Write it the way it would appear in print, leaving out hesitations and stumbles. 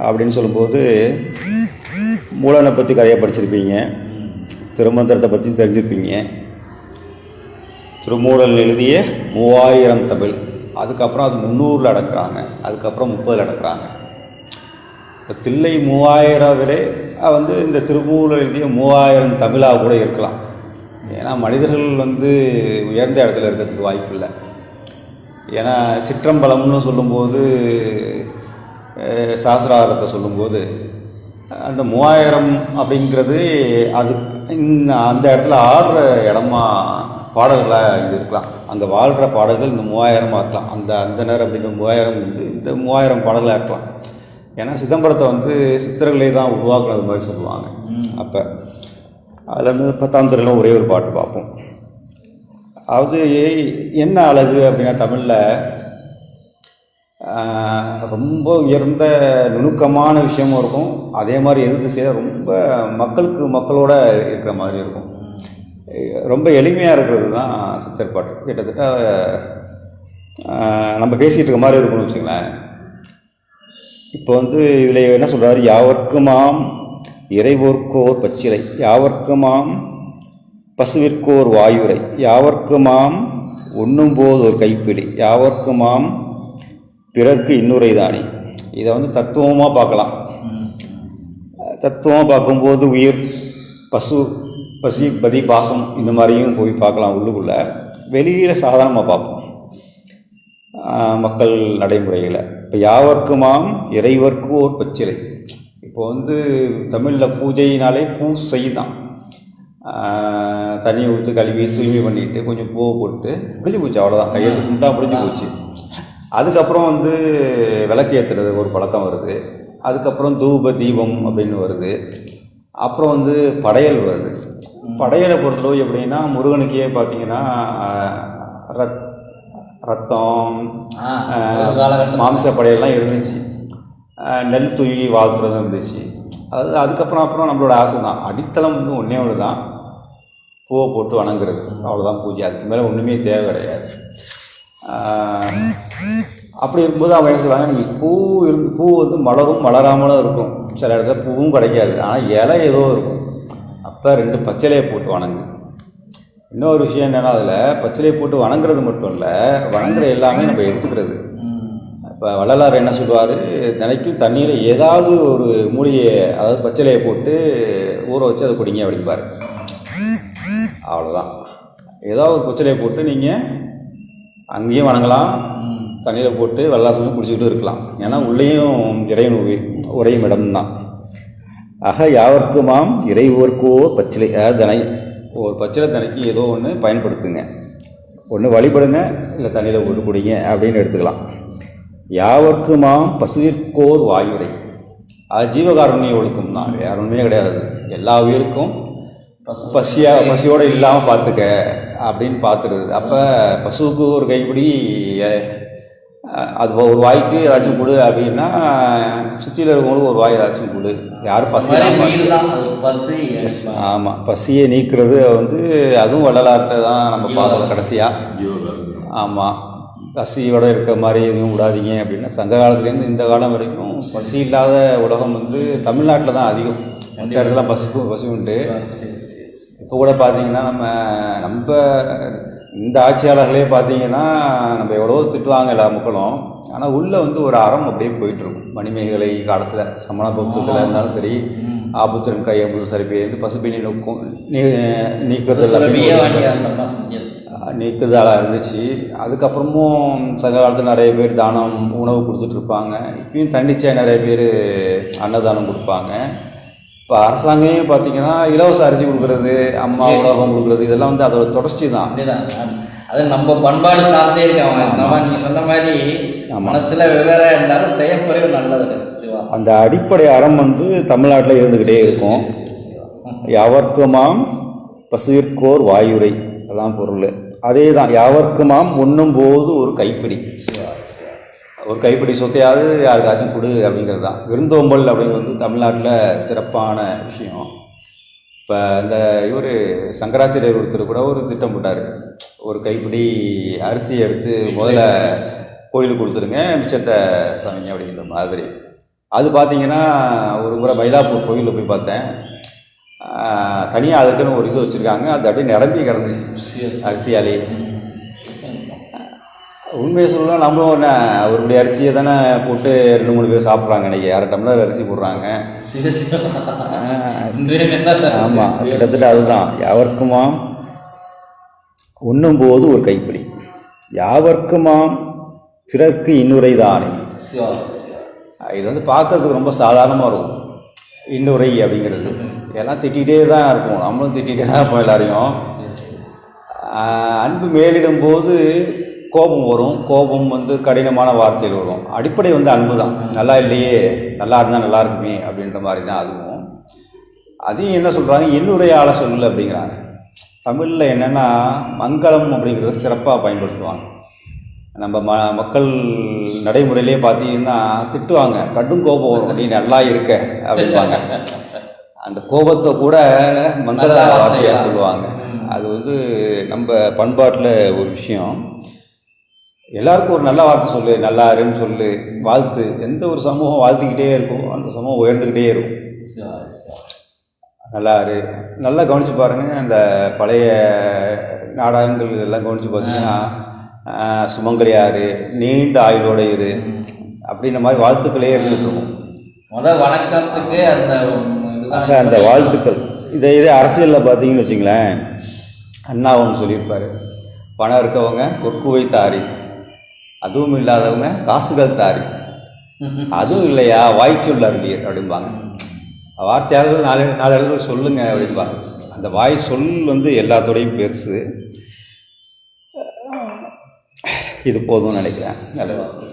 அப்படின்னு சொல்லும்போது மூலனை பற்றி கதையை படிச்சிருப்பீங்க, திருமந்திரத்தை பற்றியும் தெரிஞ்சிருப்பீங்க. திருமூலன் எழுதிய 3000 தமிழ், அதுக்கப்புறம் அது 300 அடக்குறாங்க, அதுக்கப்புறம் 30 அடக்குறாங்க. இப்போ தில்லை 3000 இந்த திருமூலன் எழுதிய 3000 தமிழாக கூட இருக்கலாம். ஏன்னா மனிதர்கள் உயர்ந்த இடத்துல இருக்கிறதுக்கு வாய்ப்பு இல்லை. ஏன்னா சிற்றம்பலம்னு சொல்லும்போது, சாஸ்திராரத்தை சொல்லும்போது அந்த 3000 அப்படிங்கிறது அது அந்த இடத்துல ஆடுற இடமா பாடல்களாக இது இருக்கலாம். அங்கே வாழ்கிற பாடல்கள் இந்த 3000 இருக்கலாம். அந்த நேரம் அப்படிங்கிற 3000 இந்த 3000 பாடல்களாக இருக்கலாம். ஏன்னா சிதம்பரத்தை சித்தர்களே தான் உருவாக்குனது மாதிரி சொல்லுவாங்க. அப்போ அதில் 10ஆம் திருவிழா ஒரே ஒரு பாட்டு பார்ப்போம். அதாவது என்ன அழகு அப்படின்னா, தமிழில் ரொம்ப உயர்ந்த நுணுக்கமான விஷயமும் இருக்கும், அதே மாதிரி எதிர்த்து செய்ய ரொம்ப மக்களோட இருக்கிற மாதிரி இருக்கும். ரொம்ப எளிமையாக இருக்கிறது தான் சித்தர் பாட்டு. கிட்டத்தட்ட நம்ம பேசிகிட்டு இருக்க மாதிரி இருக்கும்னு வச்சுங்களேன். இப்போ இதில் என்ன சொல்கிறாரு, யாவர்க்குமாம் இறைவோர்க்கோர் பச்சிலை, யாவர்க்குமாம் பசுவிற்கோர் வாயுரை, யாவர்க்குமாம் உண்ணும்போது ஒரு கைப்பிடி, யாவர்க்குமாம் பிறர்க்கு இன்னுரை தானே. இதை தத்துவமாக பார்க்கலாம். தத்துவமாக பார்க்கும்போது உயிர், பசி, பதி, பாசம் இந்த மாதிரியும் போய் பார்க்கலாம் உள்ளுக்குள்ளே. வெளியில் சாதாரணமாக பார்ப்போம் மக்கள் நடைமுறைகளை. இப்போ யாவர்க்குமாம் இறைவர்க்கு ஓர் பச்சிலை. இப்போ தமிழில் பூஜையினாலே பூசை தான். தண்ணியை ஊற்றி கழுவி தூய்மை பண்ணிட்டு கொஞ்சம் பூவை போட்டு முடிஞ்சு போச்சு, அவ்வளோதான். கையெழுத்து கும்பிட்டா முடிஞ்சு போச்சு. அதுக்கப்புறம் விளக்கு ஏற்றுறது ஒரு பழக்கம் வருது. அதுக்கப்புறம் தூப தீபம் அப்படின்னு வருது. அப்புறம் படையல் வருது. படையலை பொறுத்தளவு எப்படின்னா, முருகனுக்கே பார்த்தீங்கன்னா ரத்தம், மாம்ச படையெல்லாம் இருந்துச்சு, நெல் தூவி வாழ்த்துறதும் இருந்துச்சு. அதுக்கப்புறம் நம்மளோட ஆசை தான். அடித்தளம் ஒன்றே ஒன்று தான், பூவை போட்டு வணங்குறது, அவ்வளோதான் பூஜை. அதுக்கு மேலே ஒன்றுமே தேவை கிடையாது. அப்படி இருக்கும்போது அவங்க என்ன சொல்லுவாங்க, நீங்கள் பூ மலரும் மலராமலும் இருக்கும், சில இடத்துல பூவும் கிடைக்காது, ஆனால் இலை ஏதோ இருக்கும். அப்போ 2 பச்சிலையை போட்டு வணங்கு. இன்னொரு விஷயம் என்னென்னா, அதில் பச்சிலையை போட்டு வணங்குறது மட்டும் இல்லை, வணங்குற எல்லாமே நம்ம எடுத்துக்கிறது. இப்போ வள்ளலார் என்ன சொல்லுவார், தினைக்கும் தண்ணியில் ஏதாவது ஒரு மூலிகை, அதாவது பச்சிலையை போட்டு ஊற வச்சு அதை குடிங்க அப்படிம்பார். அவ்வளோதான். ஏதாவது ஒரு பச்சிலையை போட்டு நீங்கள் அங்கேயும் வணங்கலாம், தண்ணியில் போட்டு வெள்ளாசமும் குடிச்சிக்கிட்டு இருக்கலாம். ஏன்னா உள்ளேயும் இறைவன் உரையும் இடம்தான். ஆக யாவர்க்குமாம் இறைவோர்க்கோ பச்சிலை, அதாவது ஒரு பச்சிலை தினைக்கு ஏதோ ஒன்று பயன்படுத்துங்க, ஒன்று வழிபடுங்க, இல்லை தண்ணியில் போட்டு குடிங்க அப்படின்னு எடுத்துக்கலாம். யாவர்க்குமாம் பசுவிற்கோர் வாயுரை, அது ஜீவகாருண்ய ஒழுக்கம் தான், வேற ஒன்றுமே கிடையாது. எல்லா உயிருக்கும் பசியோடு இல்லாமல் பார்த்துக்க அப்படின்னு பார்த்துருது. அப்போ பசுவுக்கு ஒரு கைப்பிடி, அது ஒரு வாய்க்கு ஏதாச்சும் கொடு அப்படின்னா, சுற்றியில் இருக்கவங்களுக்கு ஒரு வாய் ஏதாச்சும் கொடு. யாரும் ஆமாம், பசியை நீக்கிறது அதுவும் வள்ளலார்கிட்ட தான் நம்ம பார்க்கலாம் கடைசியாக. ஆமாம், பசியோட இருக்கிற மாதிரி எதுவும் விடாதீங்க அப்படின்னா, சங்க காலத்துலேருந்து இந்த காலம் வரைக்கும் பசி இல்லாத உலகம் தமிழ்நாட்டில் தான் அதிகம். மற்ற இடத்துல பசி உண்டு. இப்போ கூட பார்த்தீங்கன்னா நம்ம இந்த ஆட்சியாளர்களே பார்த்தீங்கன்னா, நம்ம எவ்வளோ திட்டுவாங்க எல்லா மக்களும், ஆனால் உள்ளே ஒரு அறம் அப்படியே போயிட்டுருக்கும். மணிமேகலை காலத்தில் சமண பக்தத்தில் இருந்தாலும் சரி, ஆபுத்திரன் கையம்பு சரிப்பை பசுப்பினி நோக்கும் நீக்குதலாக இருந்துச்சு. அதுக்கப்புறமும் சங்க காலத்தில் நிறைய பேர் தானம் உணவு கொடுத்துட்ருப்பாங்க. இப்பயும் தன்னிச்சையாக நிறைய பேர் அன்னதானம் கொடுப்பாங்க. இப்போ அரசாங்கமே பார்த்தீங்கன்னா இலவச அரிசி கொடுக்குறது, அம்மா உணவகம் கொடுக்குறது, இதெல்லாம் அதோட தொடர்ச்சி தான். அது நம்ம பண்பாடு சார்ந்தே இருக்காங்க. நீங்கள் சொன்ன மாதிரி மனசில் விவரம் இருந்தாலும் செயற்பொழிவு நல்லது. அந்த அடிப்படை அறம் தமிழ்நாட்டில் இருந்துக்கிட்டே இருக்கும். யாவர்க்குமாம் பசுவிற்கோர் வாயுரை, அதான் பொருள். அதே தான், யாவர்க்குமாம் உண்ணும்போது ஒரு கைப்பிடி, ஒரு கைப்பிடி சொத்தையாவது யாருக்காச்சும் கொடு அப்படிங்கிறது தான். விருந்தோம்பல் அப்படிங்கிறது தமிழ்நாட்டில் சிறப்பான விஷயம். இப்போ இந்த சங்கராச்சாரியர் ஒருத்தர் கூட ஒரு திட்டம் போட்டார். ஒரு கைப்பிடி அரிசி எடுத்து முதல்ல கோயிலுக்கு கொடுத்துருங்க, மிச்சத்தை சமைங்க அப்படிங்கிற மாதிரி. அது பார்த்தீங்கன்னா ஒரு முறை மயிலாப்பூர் கோயிலில் போய் பார்த்தேன். தனியாக அதுக்குன்னு ஒரு இது வச்சுருக்காங்க. அது அப்படியே நிரம்பி கிடந்துச்சு அரிசியாலே. உண்மையை சொல்லலாம், நம்மளும் என்ன அவருடைய அரிசியை தானே போட்டு 2-3 பேர் சாப்பிட்றாங்க. இன்றைக்கி 1/2 டம்ளர் அரிசி போடுறாங்க. ஆமாம், கிட்டத்தட்ட அதுதான். யாவர்க்குமாம் உண்ணும்போது ஒரு கைப்பிடி, யாவர்க்குமாம் பிறர்க்கு இன்னுரை தானே. இது வந்து பார்க்கறதுக்கு ரொம்ப சாதாரணமாக இருக்கும். இன்னுரை அப்படிங்கிறது எல்லாம் திட்டிகிட்டே தான் இருக்கும். நம்மளும் திட்டிகிட்டே தான் இருப்போம் எல்லாரையும். அன்பு மேலிடும்போது கோபம் வரும். கோபம் வந்து கடினமான வார்த்தைகள் வரும். அடிப்படை வந்து அன்பு தான். நல்லா இல்லையே, நல்லா இருந்தால் நல்லா இருக்குமே அப்படின்ற மாதிரி தான் அதுவும். அதையும் என்ன சொல்கிறாங்க, இன்னுரையால் சொல்லு அப்படிங்கிறாங்க. தமிழில் என்னென்னா மங்களம் அப்படிங்கிறத சிறப்பாக பயன்படுத்துவாங்க. நம்ம மக்கள் நடைமுறையிலே பார்த்தீங்கன்னா திட்டுவாங்க, கடும் கோபம் வரும், நீ நல்லா இருக்க அப்படிம்பாங்க. அந்த கோபத்தை கூட மங்கள வார்த்தையாக சொல்லுவாங்க. அது வந்து நம்ம பண்பாட்டில் ஒரு விஷயம். எல்லாருக்கும் ஒரு நல்ல வார்த்தை சொல்லு, நல்லா இருன்னு சொல்லு, வாழ்த்து. எந்த ஒரு சமூகம் வாழ்த்துக்கிட்டே இருக்கும், அந்த சமூகம் உயர்ந்துக்கிட்டே இருக்கும். நல்லா இரு. நல்லா கவனித்து பாருங்கள், அந்த பழைய நாடகங்கள் இதெல்லாம் கவனித்து பார்த்தீங்கன்னா சுமங்கலியாரு, நீண்ட ஆயுளோட இரு அப்படின்ற மாதிரி வாழ்த்துக்களே இருந்துகிட்டு இருக்கும். வணக்கத்துக்கு அந்த வாழ்த்துக்கள். இதே அரசியலில் பார்த்தீங்கன்னு வச்சுங்களேன், அண்ணா ஒன்று சொல்லியிருப்பார், பணம் இருக்கவங்க கொக்குவை தாரி, அதுவும் இல்லாதவங்க காசுகள் தாரி, அதுவும் இல்லையா வாய்ச்சொல் அருளியர் அப்படிம்பாங்க. வார்த்தையாளர்கள் 4 இடத்துல சொல்லுங்க அப்படிம்பாங்க. அந்த வாய் சொல் வந்து எல்லாத்தோடையும் பெருசு. இது போதும்னு நினைக்கிறேன். நல்லது.